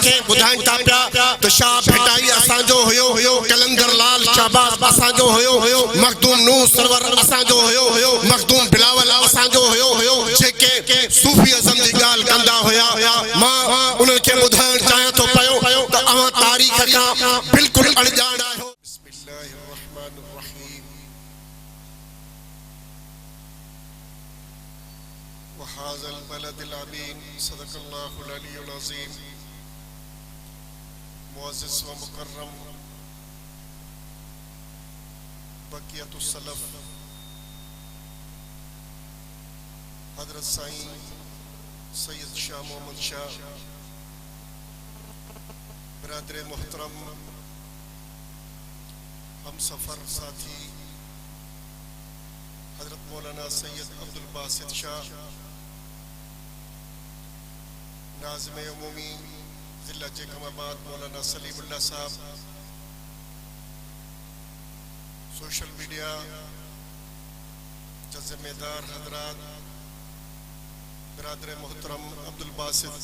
खे ॿुधाइनि था पिया त शाह भेटाई असांजो हुयो, कलंदर लाल शाहबाज़ असांजो हुयो, मखदूम नूह सरवर असांजो हुयो, मखदूम बिलावल असांजो हुयो, जेके सूफीज़म जी ॻाल्हि कंदा हुया। मां उन्हनि खे ॿुधाइण चाहियां थो पियो त अवां तारीख़ खां बिल्कुलु अणॼाण आहियो। वहाज़ल बलदिल अमीन सदक़ल्लाहुल अलीयुल अज़ीम। मुअज़्ज़िज़ व मुकर्रम बक़ियतुस सलफ़ हज़रत साईं सैयद शाह मोहम्मद शाह, बिरादर मोहतरम हम सफ़र साथी हज़रत मौलाना सैयद अब्दुल बासित शाह, नाज़िम उमूमी ज़िला जैकमाबाद मौलाना सलीमुल्लाह साहब, सोशल मीडिया ज़िम्मेदार हज़रात, बिरादर मोहतरम अब्दुल बासित,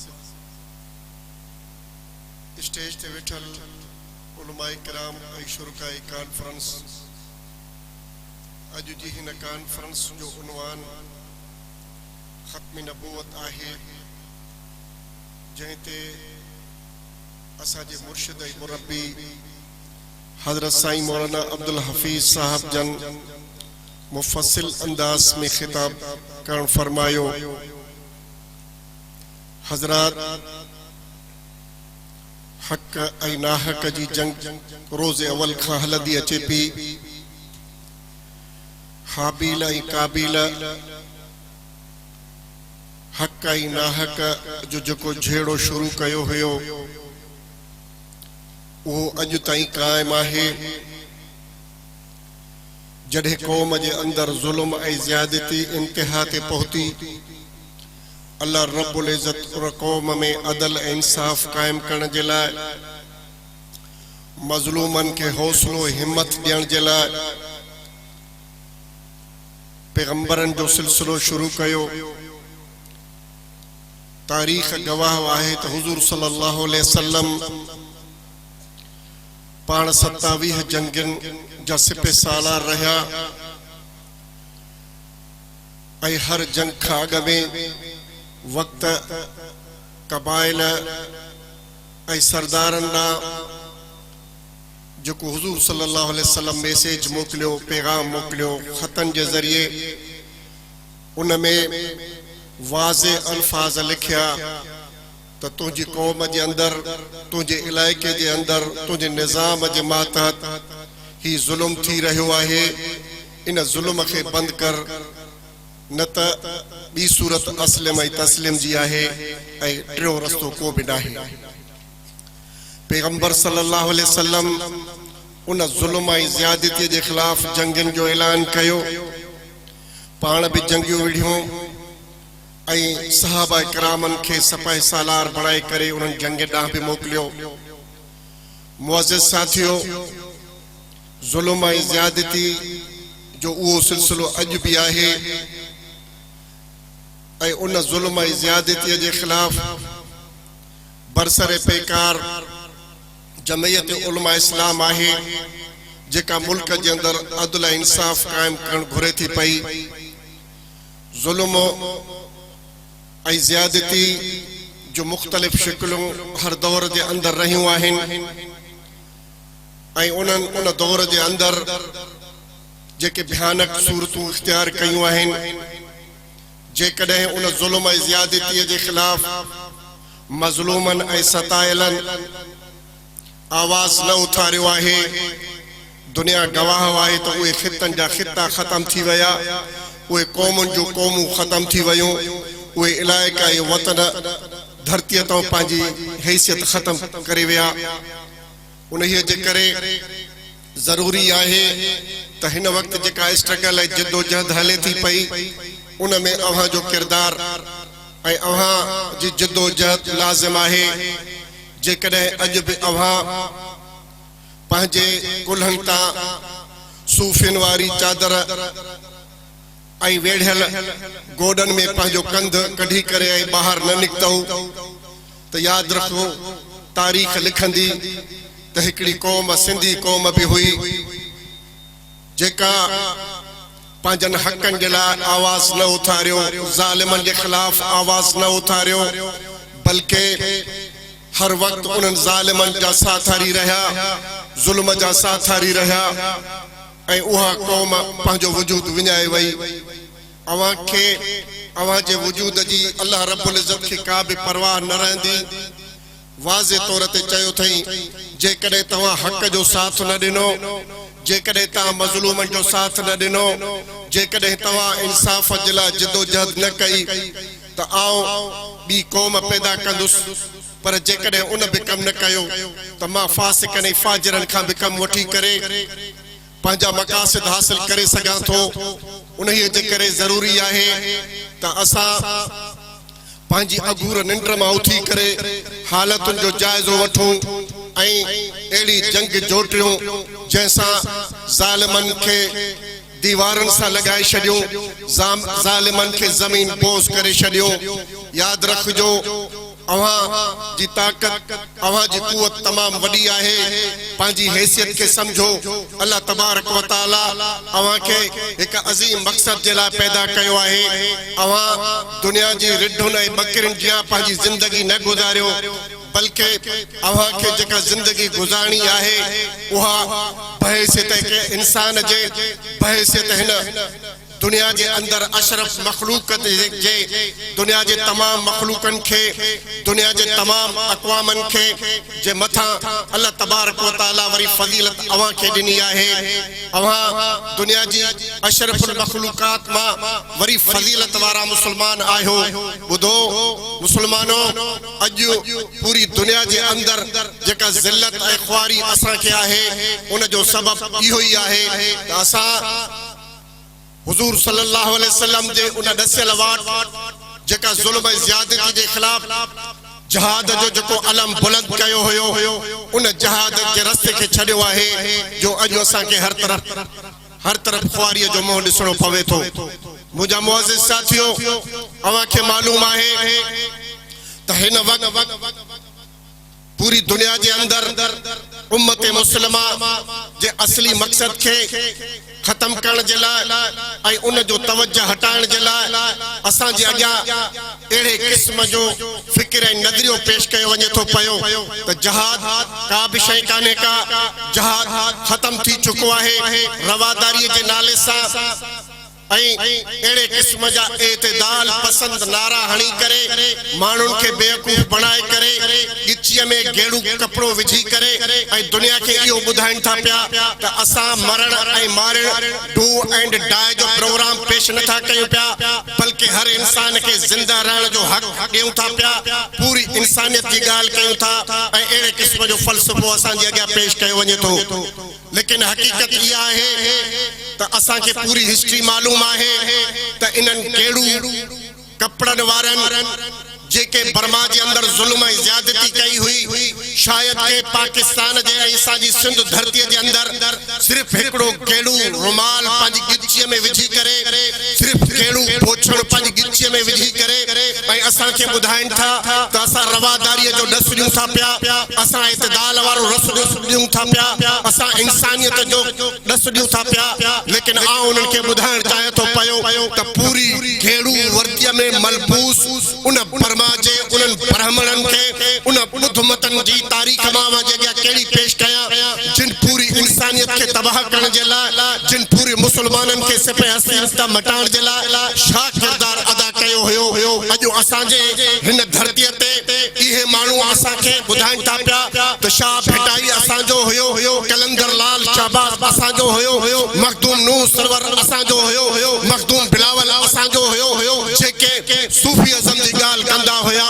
स्टेज ते वेठल उलमाए किराम ऐं शुरकाए कॉन्फ्रेंस। अॼु जी हिन कॉन्फ्रेंस जो उनवान ख़त्म नबूवत आहे, जंहिं ते असांजे मुर्शिद ऐं मुरब्बी हज़रत साईं मौलाना अब्दुल हफ़ीज़ साहब जन मुफ़स्सिल अंदाज़ में ख़िताब करण फरमायो। हज़रात, हक़ ऐं नाहक़ जी जंग रोज़े अवल खां हलंदी अचे पई। हाबील ऐं काबील, हक़ ऐं नाहक़ जो जेको झेड़ो शुरू कयो हुयो उहो अॼु ताईं क़ाइमु आहे। जॾहिं क़ौम जे अंदरि ज़ुल्म ऐं ज़्यादती इंतिहा ते पहुती, अल्लाह रब्बुल इज़्ज़त उन क़ौम में अदल ऐं इंसाफ़ क़ाइमु करण जे लाइ, मज़लूमनि खे हौसलो हिम्मत ॾियण जे लाइ पैगंबरनि जो सिलसिलो शुरू कयो। तारीख़ गवाह आहे त हुज़ूर सल्लल्लाहु अलैहि वसल्लम पाण 27 जंगनि जा सिपह सालार रहिया ऐं हर जंग खां अॻु में वक़्त कबाइल ऐं सरदारनि ॾांहुं जेको हुज़ूर सल्लल्लाहु अलैहि वसल्लम मैसेज मोकिलियो, पैगाम मोकिलियो ख़तनि जे ज़रिए, उन में वाज़े अल्फाज़ लिखिया त तुंहिंजी क़ौम जे अंदरि, तुंहिंजे इलाइक़े जे अंदरि, तुंहिंजे निज़ाम जे मातहत ही ज़ुल्म थी रहियो आहे। इन ज़ुल्म खे बंदि कर, न त ॿी सूरत अस्लिम ऐं तस्लीम जी आहे ऐं टियों रस्तो को बि नाहे। पैगंबर सल्लल्लाहु अलैहि वसल्लम उन ज़ुल्म ऐं ज़्यादतीअ जे ख़िलाफ़ जंगनि जो ऐलान कयो, पाण बि जंगियूं विढ़ियूं ऐं सहाबा किरामनि खे सफ़ह सालार बणाए करे उन्हनि जंग ॾांहुं बि मोकिलियो। मुअज़्ज़िज़ साथियो, ज़ुल्म ऐं ज़्यादती जो उहो सिलसिलो अॼु बि आहे ऐं उन ज़ुल्म ऐं ज़्यादतीअ जे ख़िलाफ़ बरसरे पैकार जमयत उलमा इस्लाम आहे, जेका मुल्क जे अंदरि अदल ऐं इंसाफ़ क़ाइमु करणु घुरे थी पई। ज़ुल्म ऐं ज़्यादती जो मुख़्तलिफ़ शिकलूं हर दौर जे अंदरि रहियूं आहिनि ऐं उन्हनि उन दौर जे अंदरि जेके भयानक सूरतूं इख्तियार कयूं आहिनि। जेकॾहिं उन ज़ुल्म ऐं ज़्यादतीअ जे ख़िलाफ़ मज़लूमनि ऐं सतायलनि आवाज़ न उथारियो आहे, दुनिया गवाह आहे त उहे ख़ितनि जा ख़िता ख़तम थी विया, उहे क़ौमुनि जूं क़ौमूं ख़तम थी वियूं, उहे इलाइक़ा ऐं वतन धरतीअ तां पंहिंजी हैसियत ख़तम करे विया। उन्हीअ जे करे ज़रूरी आहे त हिन वक़्तु जेका स्ट्रगल ऐं जिदोजहद हले थी पई, उन में अव्हां जो किरदार ऐं अव्हां जी जिदोजहद लाज़िम आहे। जेकॾहिं अॼु बि अव्हां पंहिंजे कुल्हनि तां सूफ़ियुनि वारी चादर ऐं वेढ़ियल गोॾनि में पंहिंजो कंध कढी करे ऐं ॿाहिरि न निकितऊं त यादि रखो तारीख़ लिखंदी त हिकिड़ी क़ौम सिंधी क़ौम बि हुई जेका पंहिंजनि हक़नि जे लाइ आवाज़ न उथारियो, ज़ालिमनि जे ख़िलाफ़ आवाज़ न उथारियो, बल्कि हर वक़्तु उन्हनि ज़ालिमनि जा साथारी रहिया, ज़ुल्म जा साथारी रहिया ऐं उहा क़ौम पंहिंजो वजूद विञाए वई। अव्हां खे अव्हां जे वजूद जी अल्लाह रब्बुल इज़्ज़त खे का बि परवाह न रहंदी। वाज़े तौर ते चयो अथई जेकॾहिं तव्हां हक़ जो साथ न ॾिनो, जेकॾहिं तव्हां मज़लूमनि जो साथ न ॾिनो, जेकॾहिं तव्हां इंसाफ़ जे लाइ जिदोजहद न कई त आउं ॿी क़ौम पैदा कंदुसि, पर जेकॾहिं उन बि कमु न कयो त मां फासिकनि ऐं फाजिरनि खां बि कमु वठी करे पंहिंजा मक़ासिद हासिल करे सघां थो। उन्हीअ जे करे ज़रूरी आहे त असां पंहिंजी अगूर निंड मां उथी करे हालतुनि जो जाइज़ो वठूं ऐं अहिड़ी जंग जोटियूं जंहिंसां ज़ालिमनि खे दीवारनि सां लॻाए छॾियूं, ज़ालिमनि खे ज़मीन बोस करे छॾियूं। यादि रखिजो अव्हां जी ताक़त, अव्हां जी क़ुवत तमामु वॾी आहे। पंहिंजी हैसियत खे सम्झो। अल्लाह तबारक व तआला अव्हां खे हिकु अज़ीम मक़सद जे लाइ पैदा कयो आहे। अव्हां दुनिया जी रिढुनि ऐं बकरियुनि जियां पंहिंजी ज़िंदगी न गुज़ारियो, बल्कि अव्हां खे जेका ज़िंदगी गुज़ारणी आहे उहा बहैसियत के इंसान जे, बहैसियत हिन दुनिया के अंदर अशरफ मखलूकत जे, दुनिया के तमाम मखलूकन के, दुनिया के तमाम अक़वामन के जे मथा अल्लाह तबारक व तआला वरी फजीलत अवां के दिनी आहे। अवां दुनिया जी अशरफुल मखलूकात मा वरी फजीलत वारा मुसलमान आयो। बुधो मुसलमानों, अज पूरी दुनिया के अंदर जेका ज़िल्लत ए ख्वारी असा के आहे उन जो सबब इहो ही आहे त असा हुजूर सल्लल्लाहु अलैहि वसल्लम जे उन दसियल वाट जेका जुल्म ऐं ज़्यादती के खिलाफ जहाद जो जेको अलम बुलंद कयो हुयो, उन जहाद के रस्ते के छड़ियो आहे जो अज असा के हर तरफ ख्वारी जो मुंह दिसणो पवे थो। मुझा मुअज़्ज़िज़ साथियो, अवा के मालूम आहे त हिन वक्त पूरी दुनिया के अंदर उम्मत मुस्लिमा जे असली मकसद के खत्म करण जे लाइ उन जो तवज्जो हटाइण जे लाइ असां जे अॻियां अहिड़े क़िस्म जो फ़िक्र ऐं नज़रियो पेश कयो वञे थो पियो त जहाद का बि शइ कान्हे का, जहाद ख़त्म थी चुको आहे। रवादारीअ जे नाले सां अड़े किस्म जा एतदाल पसंद नारा हणी करे मानुन के बेवकूफ बनाए करे गिच्चीअ में गेड़ू कपड़ो विझी करे दुनिया के इहो बुधाइन था पिया त असा मरण ऐं मारण डू एंड डाई जो प्रोग्राम पेश न था कयूं पिया, बल्कि हर इंसान के जिंदा रहण जो हक ॾियूं था पिया, पूरी इंसानियत की गाल कयूं था ऐं अड़े किस्म जो फलसफो असा जे अॻियां पेश कयो वञे थो। लेकिन हकीकत इहा आहे त असा के पूरी हिस्ट्री मालूम आहे त इनन केड़ू कपड़न वारन जेके बर्मा के अंदर जुल्म ऐं ज़्यादती कई हुई, शायद के पाकिस्तान जे ऐसा जी सिंध धरती के अंदर सिर्फ एकड़ो केड़ू रुमाल पांजी गिच्चीअ में विझी करे, सिर्फ केड़ू पोछण पांजी गिच्चीअ में विझी करे ऐं असा के बुधाइन था त असा रवादारी जो डस ॾियूं था पिया, असा इतदाल वारो रस ॾियूं था पिया, असा इंसानियत जो डस ॾियूं था पिया। लेकिन आ उनन के बुधाइण चाहे तो पयो त पूरी केड़ू वर्दीअ में मलबूस उन बर्मा जे उन ब्राह्मणन के उन बुद्धमतन जी तारीख मां जगह केड़ी पेश कया जिन पूरी इंसानियत के तबाह करने जे लाइ, जिन पूरी मुसलमानन के सिपह हसीनता मटाण जे लाइ शा किरदार अदा कयो हुयो। अज असा जे हिन धरती ते इहे मानू असा के बुधाइन था पिया त शाह भेटाई असा जो हुयो, कलंदर लाल शाहबाज असा जो हुयो, मखदूम नूह सरवर असा जो हुयो, मखदूम बिलावल असा जो हुयो, जेके सूफी अज़म जी गाल कंदा हुया।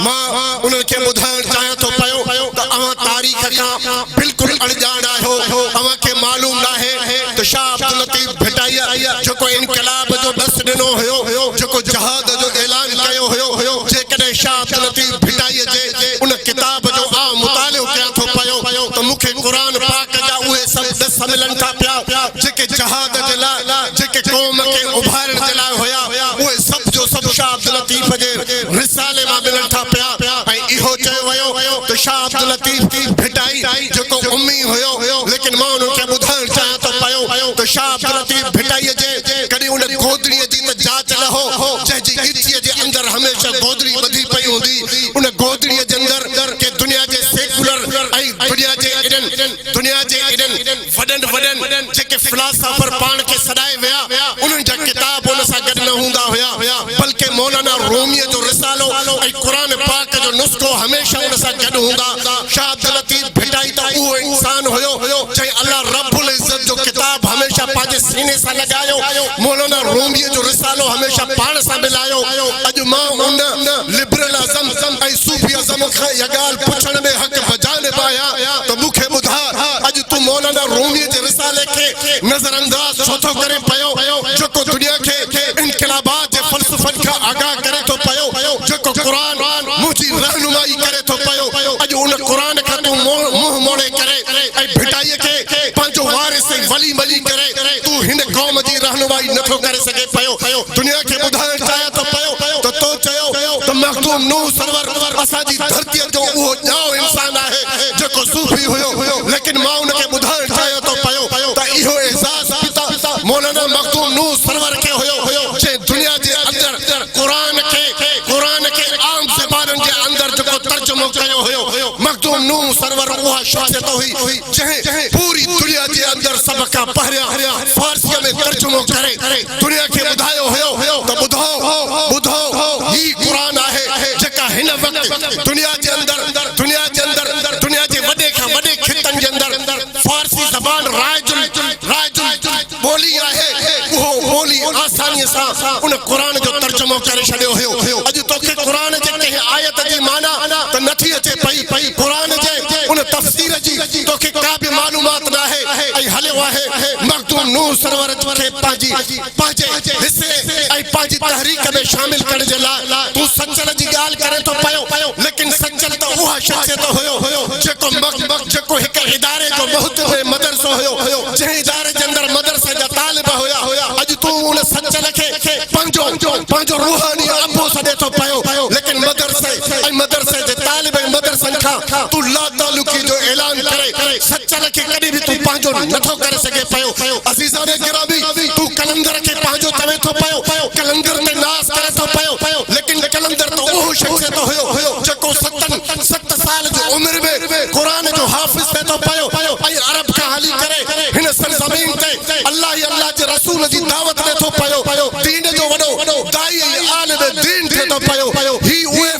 मां उन के बुधाइण चाहे तो पयो त अवा तारीख का बिल्कुल अणजाण आयो। अवा के मालूम नाहे त शाह अब्दुल लतीफ भेटाई जो इनकलाब जो दस दिनो हुयो, जो जहाद जो ऐलान कयो हुयो, जेकॾहिं शाह अब्दुल लतीफ भेटाई जे उन किताब जो आ मुतालियो कया थो पयो त मुखे कुरान पाक जा उहे सब दस मिलन था पिया जेके जहाद जे लाइ, जेके कौम के उभारण जे लाइ हुया, उहे सब जो सब शाह अब्दुल लतीफ जे रिसाले मां मिलन था पिया। ऐं इहो चयो वियो वियो तो शाह अब्दुल लतीफ भिटाई जेको उम्मी हुयो लेकिन मां उनके बुधाण चाहे तो पयो तो शाह अब्दुल लतीफ भिटाई जे कदी उन गोदड़ी जी त जांच न हो जंहिंजी इच्छे जे अंदर हमेशा गोदड़ी बधी पई हूंदी उन गोदड़ी जे अंदर के दुनिया जे सेकुलर आई दुनिया जे एडन वडन जेके फिलासफर पान के सदाए विया उन जा किताब उन सा गड न हुंदा हुया बल्कि मौलाना रूमी जो रिसालो आई कुरान पाक जो नुस्खो हमेशा उन सा गड हुंदा शाह अब्दुल लतीफ भिटाई तो वो इंसान हुयो जे अल्लाह रब्बुल इज्जत जो किताब हमेशा पाजे सीने सा लगायो मौलाना रूमी जो रिसालो हमेशा पान सा मिलायो अज मां उन लिबरल आजम आई सूफी आजम खा या गाल पुछण में हक बजाने पाया तो मुखे बुधा अज तू मौलाना रूमी जे रिसाले के नजरअंदाज छो तो करे पयो जो दुनिया के इनकलाबात जे फलसफन का आगाह करे तो पयो जो कुरान मुझी रहनुमाई करे तो पयो अज उन कुरान का तू मुंह मोड़े करे आई भिटाई के पंजो वारिस वली मली करे तू हिन कौम जी रहनुमाई नथो करे सके पयो दुनिया के बुधाण चाहे तो पयो तो चयो तो मखदूम नूह सरवर असाजी धरती जो वो जाओ इंसान है जो सूफी हुयो लेकिन मां उनके बुधाण चाहे तो पयो तो इहो एहसास पिता मौलाना मखदूम नूह सरवर के हुयो जे दुनिया जे अंदर कुरान के आम ज़बान के अंदर जो तर्जुमो कयो हुयो मखदूम नूह सरवर उहा शख्सियत हुई जहे पूरी दुनिया के अंदर सबका पहरिया फारसी में तर्जुमो करे दुनिया के बुधायो हुयो तो बुधो ही कुरान है जेका हिन वक्त दुनिया के अंदर दुनिया के वडे का वडे खितन के अंदर फारसी ज़बान राजुल बोली है वो बोली आसानी सा उन कुरान जो तर्जुमो करे छड़ियो हुयो अज तो के कुरान जे के आयत जी माना तो नथी अचे पई कुरान जे उन तफसीर जी तो के का भी मालूमात ना है आई हले है मखदूम नूह सरवर के पाजे हिस्से आई पाजी तहरीक में शामिल कर जे ला तू सचल जी गाल करे तो पयो लेकिन सचल तो उहा शख्सियत हुयो जेको एक इदारे जो बहुत मदरसो हुयो जे इदारे के अंदर मदरसे जा तालिब हुया अज तू उन सचल के पंजो रूहानी अबो सदे तो पयो लेकिन मदरसे जे तालिब मदरसन खा तू ला ताल्लुकी जो ऐलान करे सचल के कदी भी तू पंजो नथो करे सके पयो अजीजाने गिरामी तू कलंदर के पंजो तवे तो पयो कलंदर में नास करे तो पयो लेकिन कलंदर तो वो शख्सियत हुयो जेको 7 साल जो उम्र में कुरान जो हाफिज थे तो पयो आई अरब का हाली करे हिन सरजमीन ते अल्लाह जे रसूल जी दावत दे तो पयो दीन जो वडो दाई आलिम दीन थे तो पयो ही उए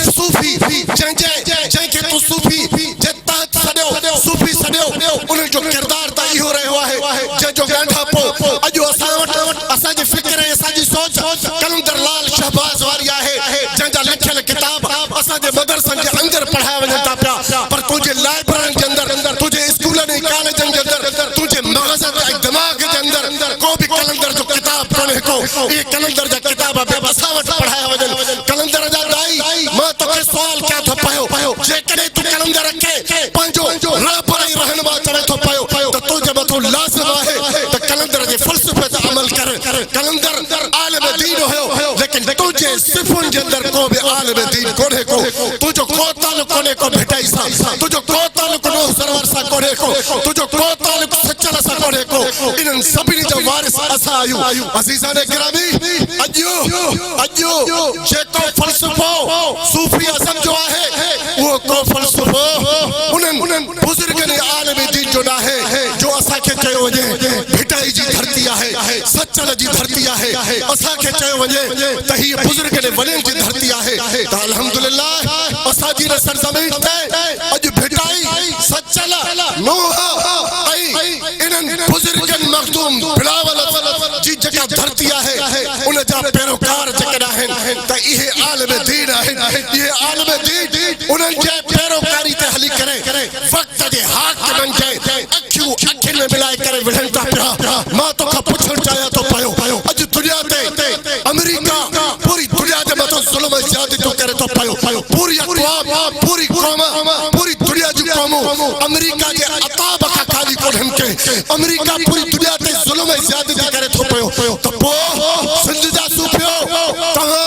सूफी जे के तू सूफी जे तात सडयो सूफी सडयो उन जो किरदार ता इहो रहयो है जे जो गांठा पो अजो असा जे फिक्र है असा जी सोच कलंदर लाल शहबाज वारिया है जंजा लिखल किताब असा जे मदरसन के अंदर पढ़ाया वजता पिया पर तुझे लाइब्रेरी के अंदर तुझे स्कूल ने कॉलेज के अंदर तुझे मगज के दिमाग के अंदर को भी कलंदर जो किताब कोने को ये कलंदर जा किताब बेबसावट पढ़ाया वजन कलंदर जा दाई मां तो के सवाल क्या था पयो जे कने तू कलंदर रखे पंजो रापरी रहनुमा चले तो पयो तो तुझे मतो लाजिम है तो कलंदर जे फलसफे पे अमल कर कलंदर आलिम दीन हो लेकिन तुझे सिफुन के अंदर को भी आलिम दीन कोने को तुझो को ताल्लुक कोने को भेटाई सा तुझो को ताल्लुक नूह सरवर सा कोने को तुझो को ताल्लुक सच्चल सा कोने को इन सभी जो वारिस असा आयु अजीजाने गिरामी अजो जेको फलसफो सूफी आजम जो है वो को फलसफो उन बुजुर्ग ने आलिम दीन जो ना है जो असा के कयो वजे भिटाई जी धरती है सच्चल जी धरती है असा के कयो वजे त ही बुजुर्ग ने वले जी धरती है त अल्हम्दुलिल्लाह असा जी ने सरजमीन ते अज भिटाई सच्चल नूह आई इनन बुजुर्गन मखदूम बिलावल जी जगह धरती है उन जा पैरोकार जकड़ा है त इहे आलिम दीन है ये आलिम दीन उनन जे पैरोकारी ते हली करे वक्त जे हाथ बन जाए अखिन में मिलाए करे विढ़ंता पिया मां तो का पुछण चाहे तो पयो अज दुनिया ते अमेरिका पूरी दुनिया जे मतो जुल्म ज्यादती तो करे तो पयो पूरी अक़वाम पूरी कौम पूरी दुनिया जी कौम अमेरिका जे अताब का खाली कोन के अमेरिका पूरी दुनिया ते जुल्म ज्यादती करे तो पयो तो पो सिंध जा सूफियो तहां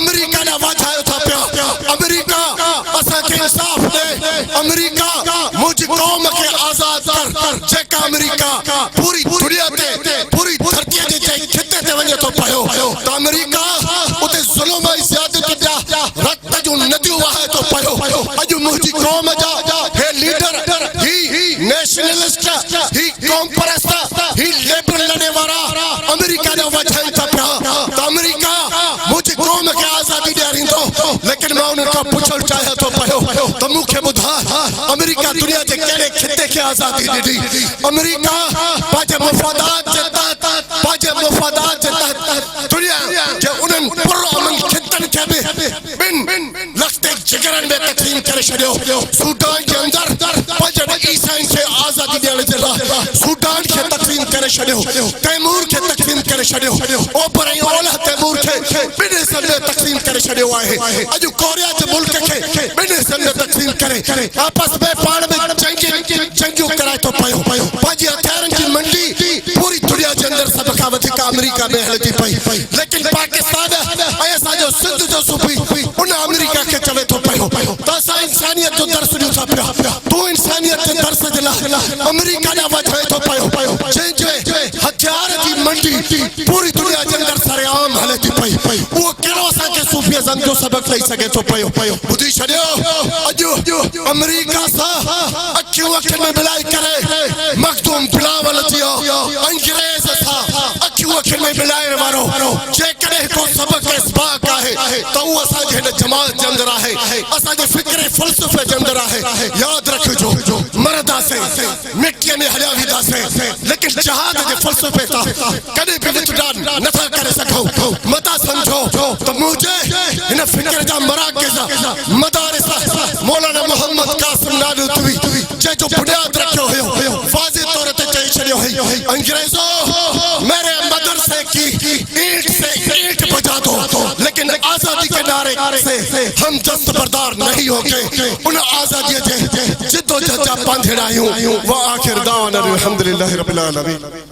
अमेरिका ना वाधायो था पिया अमेरिका असा के जवाब दे अमेरिका मुझ कौम के आजाद कर जेका अमेरिका पूरी दुनिया ते पूरी धरती ते खिते ते वने तो पयो तो अमेरिका उते जुल्म ऐं ज़्यादती जा रक्त जो नदियूं वहे तो पयो अज मुझी कौम जा हे लीडर ही नेशनलिस्ट ही कौम परस्त ही लिबरल लड़ने वाला अमेरिका ने वजह था तो अमेरिका मुझे कौम के आजादी दे दो लेकिन मैं उनका पूछल चाहे तो पयो तो मुखे बुधा अमेरिका दुनिया के केड़े खिते के आजादी दी अमेरिका पाजे मफादात दुनिया के उन पुरअमन खितन के बिन लखते जिगरन में तकसीम करे छड़ियो सूडान के अंदर पाजे ईसाई के आजादी देने जे सूडान के तकसीम करे छड़ियो तैमूर के तकसीम करे छड़ियो ओपर ओला तैमूर के बिन हिस्सन में तकसीम करे छड़ियो आहे अज कोरिया के मुल्क के बिन हिस्सन में तकसीम करे आपस में पाण में जंगियूं कराए तो पयो पाजी हथियारन की मंडी पूरी दुनिया के अंदर सब का वधिक अमेरिका में हलती पई लेकिन पाकिस्तान ऐसा जो सिंध जो सूफी उन अमेरिका के चले तो पयो तो इंसानियत जो दर्स ॾियो था पिया तू इंसानियत के दर्स दिला अमेरिका ने वजह तो पयो जे हथियार की मंडी पूरी दुनिया के अंदर सरेआम हलती पई वो केड़ो सा के सूफीज़म जो सबक ले सके तो पयो बुधी छड़ियो अज अमेरिका सा अखियों अखिन में मिलाई करे मखदूम बिलावल थियो अंग्रेज सा अखियों अखिन में मिलाइण वारो जे करे को सबक इसबाक आहे तो वो असा जे जमात के अंदर आहे असा जे फिक्र फलसफे के अंदर आहे याद रखजो मरदा से मिट्टी में हलिया विदा से लेकिन जहाद के फलसफे ता कदे भी विचडान नथा करे सको मता समझो तो मुझे इन फिक्र जा मराकज़ मदारिस मौलाना मोहम्मद कासिम नानूतवी जे जो बुनियाद रखो हो वाज़े तौर ते चई छड़ियो है अंग्रेजों मेरे मदरसे की ईंट से ईंट बजा दो लेकिन आजादी के नारे से हम दस्तबरदार नहीं होंगे उन आजादी जे जिद्दोजहद जा बांधड़ा आहियूं वो आखिर दावाना अल्हम्दुलिल्लाहि रब्बिल आलमीन।